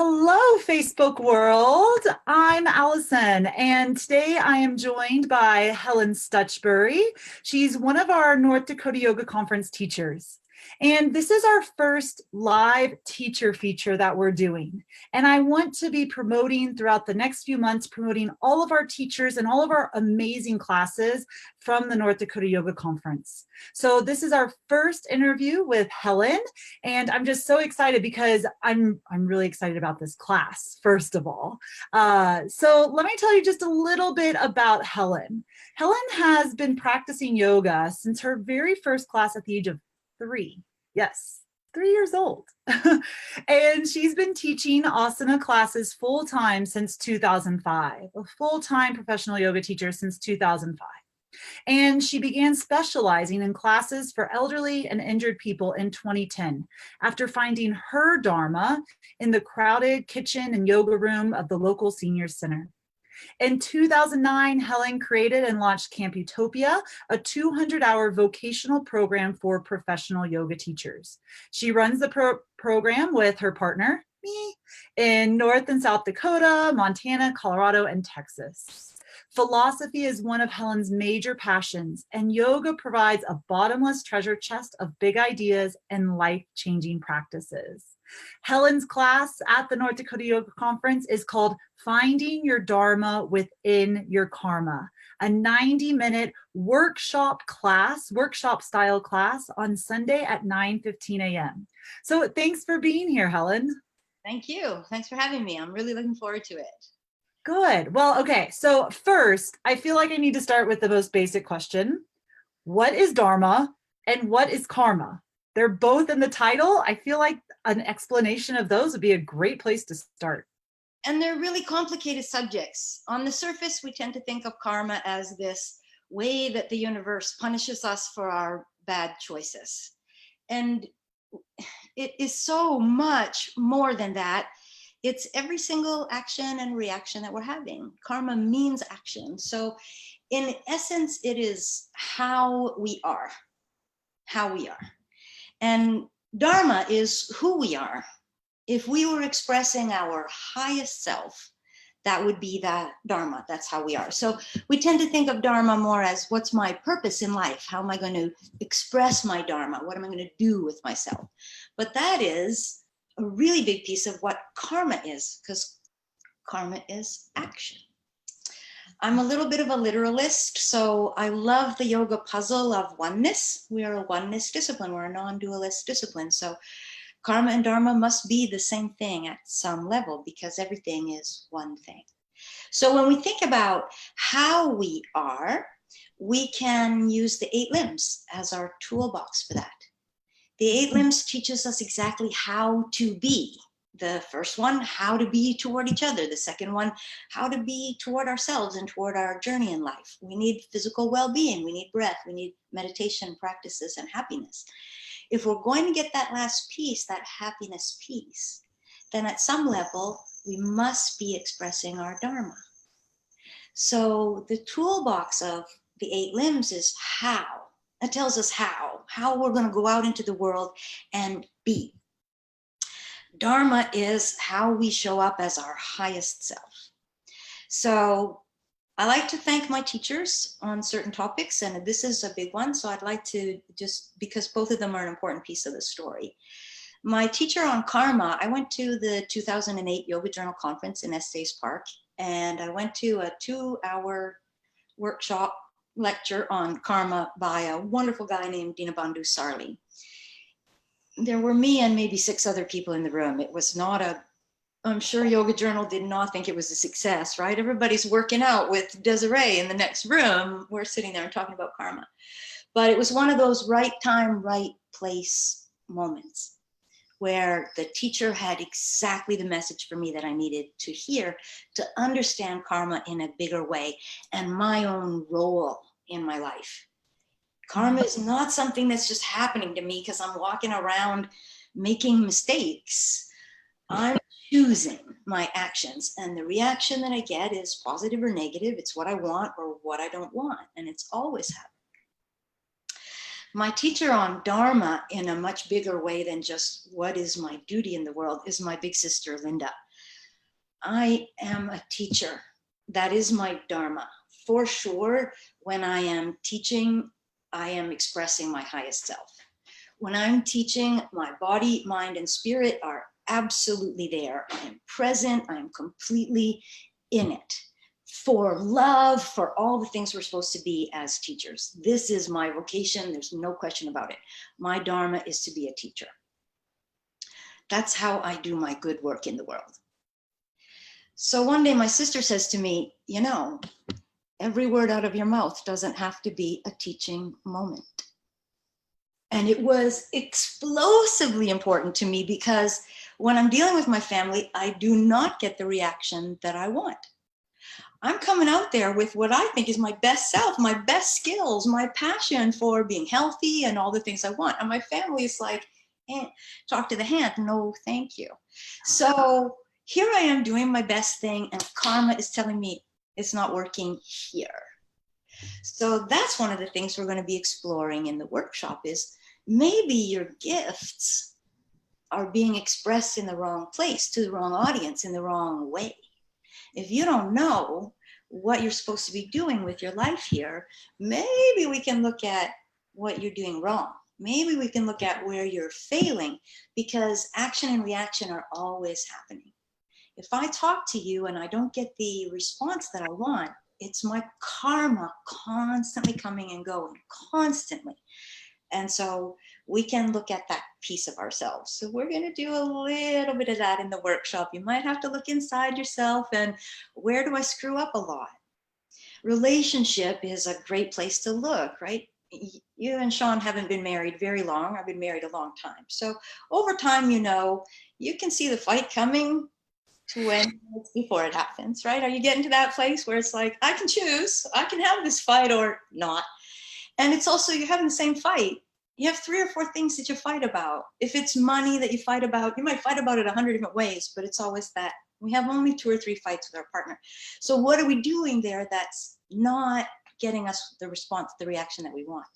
Hello, Facebook world. I'm Allison, and today I am joined by Helen Stutchbury. She's one of our North Dakota Yoga Conference teachers. And this is our first live teacher feature that we're doing. And I want to be promoting throughout the next few months, promoting all of our teachers and all of our amazing classes from the North Dakota Yoga Conference. So this is our first interview with Helen, and I'm just so excited because I'm really excited about this class, first of all. So let me tell you just a little bit about Helen. Helen has been practicing yoga since her very first class at the age of 3. Yes, 3 years old. And she's been teaching asana classes full-time since 2005, a full-time professional yoga teacher since 2005. And she began specializing in classes for elderly and injured people in 2010 after finding her Dharma in the crowded kitchen and yoga room of the local senior center. In 2009, Helen created and launched Camp Utopia, a 200-hour vocational program for professional yoga teachers. She runs the program with her partner, me, in North and South Dakota, Montana, Colorado, and Texas. Philosophy is one of Helen's major passions, and yoga provides a bottomless treasure chest of big ideas and life-changing practices. Helen's class at the North Dakota Yoga Conference is called Finding Your Dharma Within Your Karma, a 90-minute workshop style class on Sunday at 9:15 a.m. So thanks for being here, Helen. Thank you. Thanks for having me. I'm really looking forward to it. Good. Well, okay. So first, I feel like I need to start with the most basic question. What is Dharma and what is karma? They're both in the title. I feel like an explanation of those would be a great place to start. And they're really complicated subjects. On the surface, we tend to think of karma as this way that the universe punishes us for our bad choices. And it is so much more than that. It's every single action and reaction that we're having. Karma means action. So in essence, it is how we are. And Dharma is who we are. If we were expressing our highest self, that would be the Dharma. That's how we are. So we tend to think of Dharma more as what's my purpose in life? How am I going to express my Dharma? What am I going to do with myself? But that is a really big piece of what karma is, because karma is action. I'm a little bit of a literalist, so I love the yoga puzzle of oneness. We are a oneness discipline. We're a non-dualist discipline. So karma and dharma must be the same thing at some level because everything is one thing. So when we think about how we are, we can use the 8 limbs as our toolbox for that. The 8 limbs teaches us exactly how to be. The first one, how to be toward each other. The second one, how to be toward ourselves and toward our journey in life. We need physical well-being, we need breath, we need meditation practices and happiness. If we're going to get that last piece, that happiness piece, then at some level, we must be expressing our Dharma. So the toolbox of the 8 limbs is how. It tells us how we're going to go out into the world and be. Dharma is how we show up as our highest self. So I like to thank my teachers on certain topics, and this is a big one, so I'd like to just, because both of them are an important piece of the story. My teacher on karma, I went to the 2008 Yoga Journal Conference in Estes Park, and I went to a 2-hour workshop lecture on karma by a wonderful guy named Dinabandhu Sarli. There were me and maybe 6 other people in the room. It was not I'm sure Yoga Journal did not think it was a success, right? Everybody's working out with Desiree in the next room. We're sitting there and talking about karma. But it was one of those right time, right place moments where the teacher had exactly the message for me that I needed to hear to understand karma in a bigger way and my own role in my life. Karma is not something that's just happening to me because I'm walking around making mistakes. I'm choosing my actions, and the reaction that I get is positive or negative. It's what I want or what I don't want, and it's always happening. My teacher on Dharma in a much bigger way than just what is my duty in the world is my big sister, Linda. I am a teacher. That is my Dharma. For sure, when I am teaching, I am expressing my highest self. When I'm teaching, my body, mind, and spirit are absolutely there. I am present. I am completely in it for love, for all the things we're supposed to be as teachers. This is my vocation. There's no question about it. My Dharma is to be a teacher. That's how I do my good work in the world. So one day my sister says to me, you know, every word out of your mouth doesn't have to be a teaching moment. And it was explosively important to me because when I'm dealing with my family, I do not get the reaction that I want. I'm coming out there with what I think is my best self, my best skills, my passion for being healthy and all the things I want. And my family is like, talk to the hand. No, thank you. So here I am doing my best thing and karma is telling me it's not working here. So that's one of the things we're going to be exploring in the workshop is maybe your gifts are being expressed in the wrong place, to the wrong audience, in the wrong way. If you don't know what you're supposed to be doing with your life here, maybe we can look at what you're doing wrong. Maybe we can look at where you're failing, because action and reaction are always happening. If I talk to you and I don't get the response that I want, it's my karma constantly coming and going, constantly. And so we can look at that piece of ourselves. So we're going to do a little bit of that in the workshop. You might have to look inside yourself and where do I screw up a lot? Relationship is a great place to look, right? You and Sean haven't been married very long. I've been married a long time. So over time, you know, you can see the fight coming to when it's before it happens, right? Are you getting to that place where it's like, I can choose, I can have this fight or not. And it's also, you're having the same fight. You have 3 or 4 things that you fight about. If it's money that you fight about, you might fight about it 100 different ways, but it's always that. We have only 2 or 3 fights with our partner. So what are we doing there that's not getting us the response, the reaction that we want?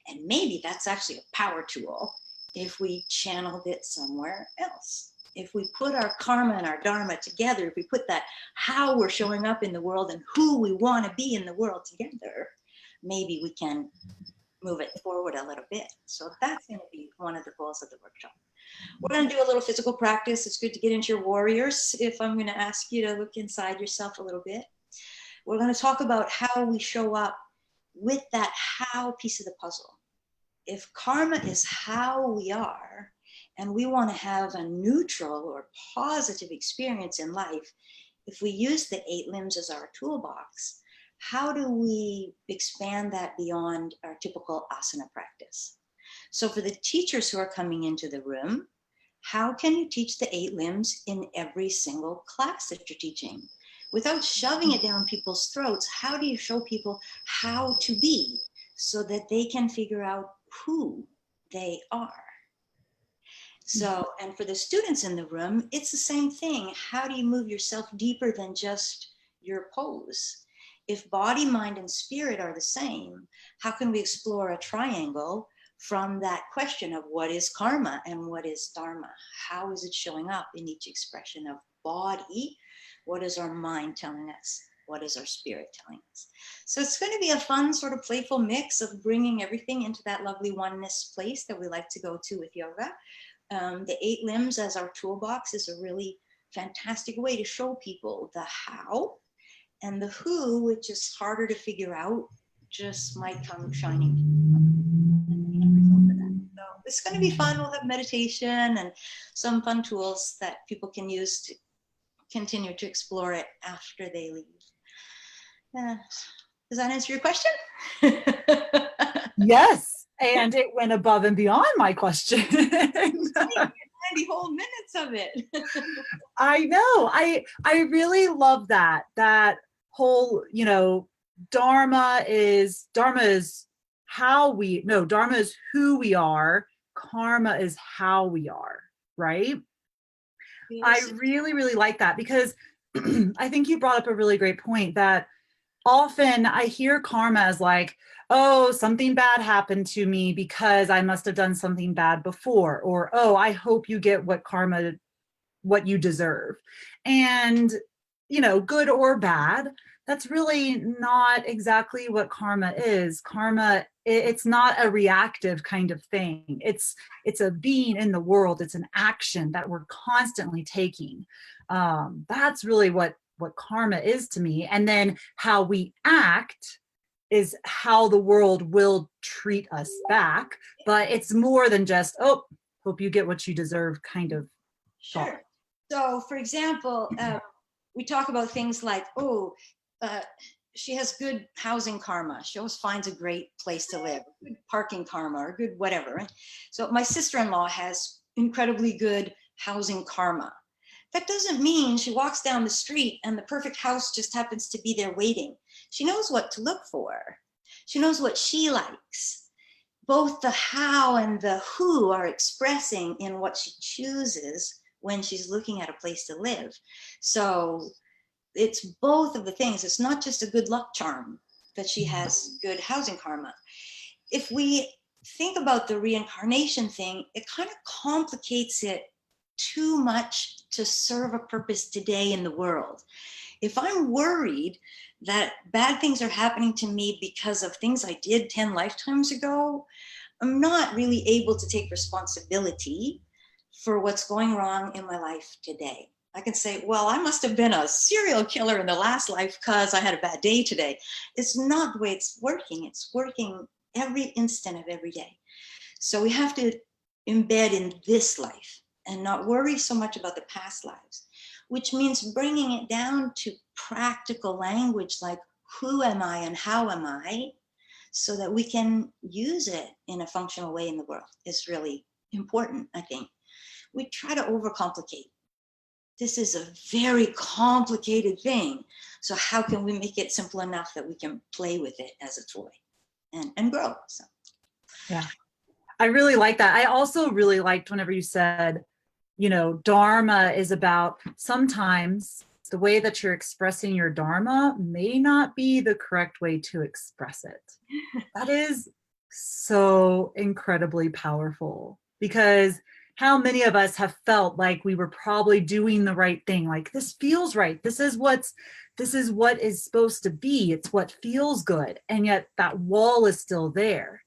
And maybe that's actually a power tool if we channeled it somewhere else. If we put our karma and our dharma together, if we put that how we're showing up in the world and who we want to be in the world together, maybe we can move it forward a little bit. So that's going to be one of the goals of the workshop. We're going to do a little physical practice. It's good to get into your warriors. If I'm going to ask you to look inside yourself a little bit, we're going to talk about how we show up with that how piece of the puzzle. If karma is how we are, and we want to have a neutral or positive experience in life, if we use the 8 limbs as our toolbox, how do we expand that beyond our typical asana practice? So for the teachers who are coming into the room, how can you teach the 8 limbs in every single class that you're teaching? Without shoving it down people's throats, how do you show people how to be so that they can figure out who they are? So, and for the students in the room, it's the same thing. How do you move yourself deeper than just your pose? If body, mind, and spirit are the same, how can we explore a triangle from that question of what is karma and what is dharma? How is it showing up in each expression of body? What is our mind telling us? What is our spirit telling us? So it's going to be a fun sort of playful mix of bringing everything into that lovely oneness place that we like to go to with yoga. The 8 limbs as our toolbox is a really fantastic way to show people the how, and the who, which is harder to figure out, just might come shining. So it's going to be fun. We'll have meditation and some fun tools that people can use to continue to explore it after they leave. Does that answer your question? Yes, and it went above and beyond my question. 90 whole minutes of it. I know. I really love that whole, you know, Dharma is how we, no, Dharma is who we are. Karma is how we are, right? Yes. I really, really like that because I think you brought up a really great point that often I hear karma as like, oh, something bad happened to me because I must have done something bad before, or, oh, I hope you get what you deserve. And good or bad, that's really not exactly what karma is. Karma, it's not a reactive kind of thing. It's a being in the world. It's an action that we're constantly taking. That's really what karma is to me. And then how we act is how the world will treat us back. But it's more than just, oh, hope you get what you deserve kind of thought. Sure. So, for example, we talk about things like, she has good housing karma. She always finds a great place to live, good parking karma, or good whatever. So my sister-in-law has incredibly good housing karma. That doesn't mean she walks down the street and the perfect house just happens to be there waiting. She knows what to look for. She knows what she likes. Both the how and the who are expressing in what she chooses when she's looking at a place to live. So it's both of the things. It's not just a good luck charm that she has good housing karma. If we think about the reincarnation thing, it kind of complicates it too much to serve a purpose today in the world. If I'm worried that bad things are happening to me because of things I did 10 lifetimes ago, I'm not really able to take responsibility for what's going wrong in my life today. I can say, well, I must have been a serial killer in the last life because I had a bad day today. It's not the way it's working. It's working every instant of every day. So we have to embed in this life and not worry so much about the past lives, which means bringing it down to practical language like who am I and how am I, so that we can use it in a functional way in the world is really important, I think. We try to overcomplicate. This is a very complicated thing. So how can we make it simple enough that we can play with it as a toy and grow? So. Yeah, I really like that. I also really liked whenever you said, Dharma is about sometimes the way that you're expressing your Dharma may not be the correct way to express it. That is so incredibly powerful, because how many of us have felt like we were probably doing the right thing? Like, this feels right. This is what is supposed to be. It's what feels good. And yet that wall is still there.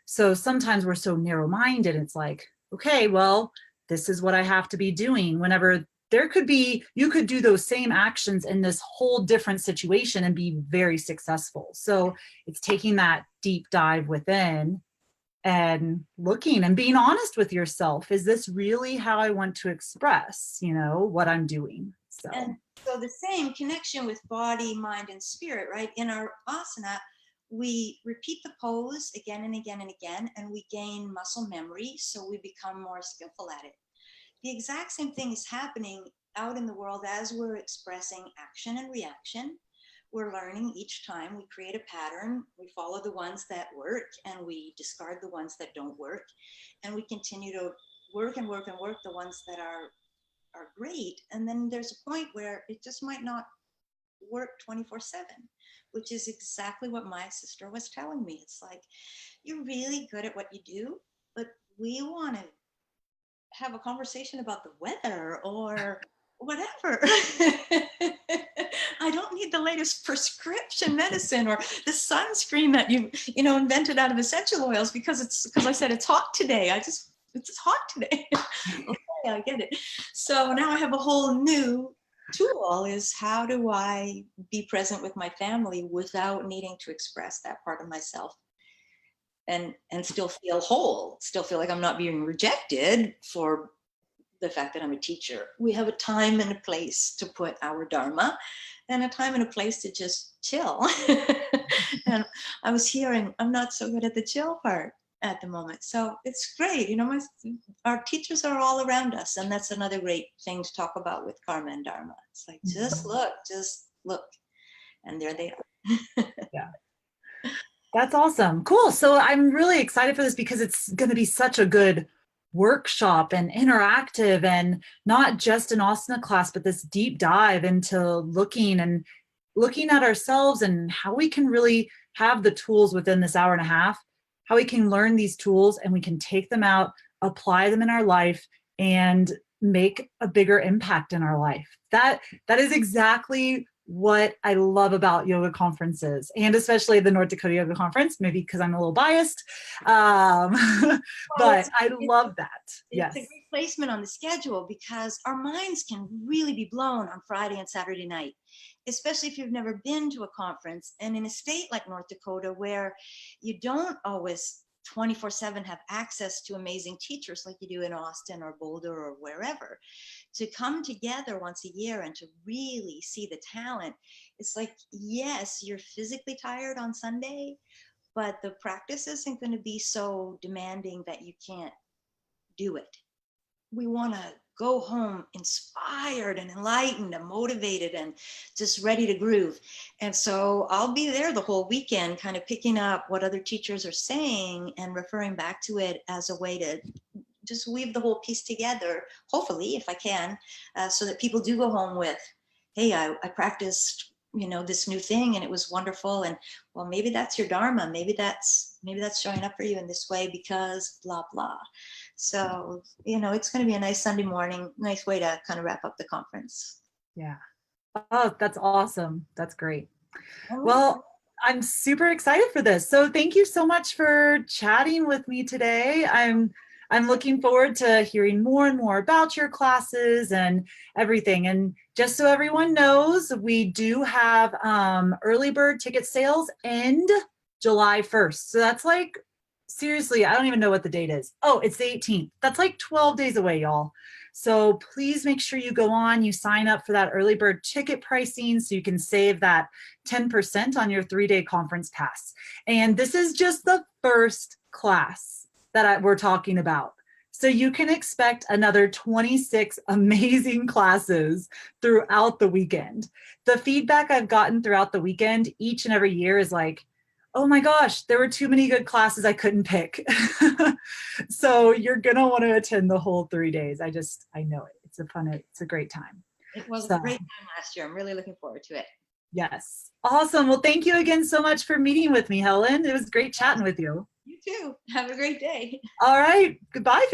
So sometimes we're so narrow-minded. It's like, okay, well, this is what I have to be doing, whenever you could do those same actions in this whole different situation and be very successful. So it's taking that deep dive within and looking and being honest with yourself. Is this really how I want to express, what I'm doing? And so the same connection with body, mind, and spirit, right? In our asana, we repeat the pose again and again and again, and we gain muscle memory, so we become more skillful at it. The exact same thing is happening out in the world as we're expressing action and reaction. We're learning each time. We create a pattern, we follow the ones that work, and we discard the ones that don't work. And we continue to work and work and work the ones that are great. And then there's a point where it just might not work 24/7, which is exactly what my sister was telling me. It's like, you're really good at what you do, but we want to have a conversation about the weather or whatever. I don't need the latest prescription medicine or the sunscreen that you invented out of essential oils because I said it's hot today. It's hot today. Okay, I get it. So now I have a whole new tool, is how do I be present with my family without needing to express that part of myself and still feel whole, still feel like I'm not being rejected for the fact that I'm a teacher. We have a time and a place to put our Dharma and a time and a place to just chill. And I was hearing, I'm not so good at the chill part at the moment. So it's great. Our teachers are all around us. And that's another great thing to talk about with karma and Dharma. It's like, just look. And there they are. Yeah. That's awesome. Cool. So I'm really excited for this because it's going to be such a good workshop and interactive, and not just an asana class, but this deep dive into looking at ourselves and how we can really have the tools within this hour and a half, how we can learn these tools and we can take them out, apply them in our life, and make a bigger impact in our life. That is exactly what I love about yoga conferences, and especially the North Dakota Yoga Conference, maybe because I'm a little biased, Well, but I love that. it's Yes. a great placement on the schedule because our minds can really be blown on Friday and Saturday night, especially if you've never been to a conference. And in a state like North Dakota, where you don't always 24/7 have access to amazing teachers like you do in Austin or Boulder or wherever, to come together once a year and to really see the talent, it's like, yes, you're physically tired on Sunday, but the practice isn't going to be so demanding that you can't do it. We want to go home inspired and enlightened and motivated and just ready to groove. And so I'll be there the whole weekend, kind of picking up what other teachers are saying and referring back to it as a way to just weave the whole piece together, hopefully, if I can, so that people do go home with, hey, I practiced, this new thing and it was wonderful. And well, maybe that's your Dharma. Maybe that's showing up for you in this way because blah, blah. So, it's going to be a nice Sunday morning, nice way to kind of wrap up the conference. Yeah. Oh, that's awesome. That's great. Well, I'm super excited for this. So thank you so much for chatting with me today. I'm looking forward to hearing more and more about your classes and everything. And just so everyone knows, we do have early bird ticket sales end July 1st. So that's like, seriously, I don't even know what the date is. Oh, it's the 18th. That's like 12 days away, y'all. So please make sure you go on, you sign up for that early bird ticket pricing so you can save that 10% on your 3-day conference pass. And this is just the first class that we're talking about. So you can expect another 26 amazing classes throughout the weekend. The feedback I've gotten throughout the weekend each and every year is like, oh my gosh, there were too many good classes I couldn't pick. So you're gonna want to attend the whole 3 days. I know it. It's a great time. It was a great time last year. I'm really looking forward to it. Yes. Awesome. Well, thank you again so much for meeting with me, Helen. It was great chatting with you. You too. Have a great day. All right. Goodbye.